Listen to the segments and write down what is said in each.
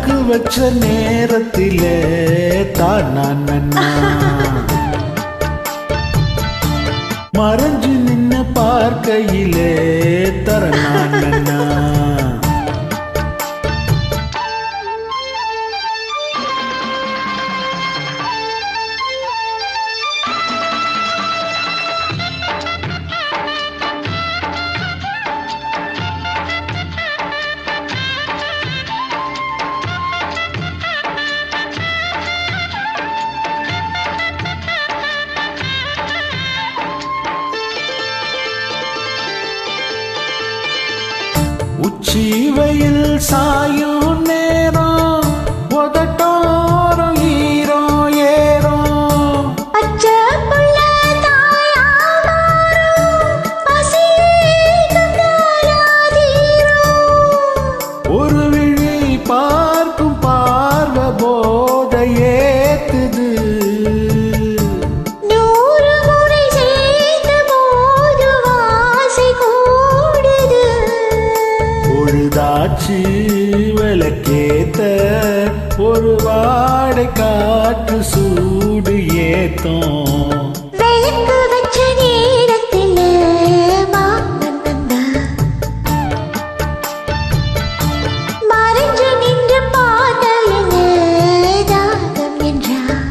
விளக்கு வச்ச நேரத்திலே தான் மறைஞ்சு நின்னு பார்க்கையிலே தரணா உச்சி வெயில் சாயும் நேரம் உதட்டோரம் ஈரோ ஏறோ ஒரு விழி பார்க்கும் பார்வ போத ஏத்துது பொழுதாச்சு விளக்கேத்த ஒரு வாடை காற்று சூடு ஏத்தோம் விளக்கு வச்ச நேரத்தில் மறைஞ்சு நின்று பார்த்த தாகம் என்றார்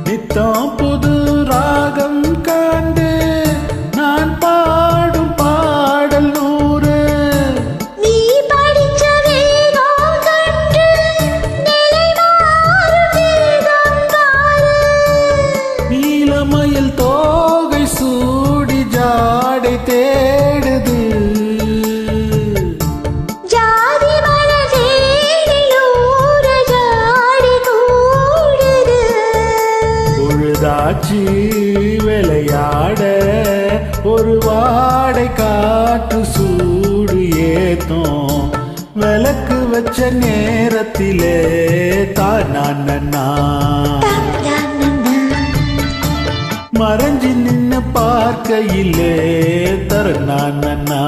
நித்தம் புது ராகம் கண்டு நான் பாடும் பாடல் நூறு நீ படிச்ச வேதம் கண்டு நிலை மாறும் வேதம் பாரு நீலமயில் தோகை சூடி ஜாடை தேடுது ஜாதி மலர் தேடியூர ஜாடி கூடுது பொழுதாச்சு விளையாட ஒரு வாடை காற்று சூடு ஏத்தோம் விளக்கு வச்ச நேரத்திலே தான் மறைஞ்சு நின்னு பார்க்கையிலே தரணா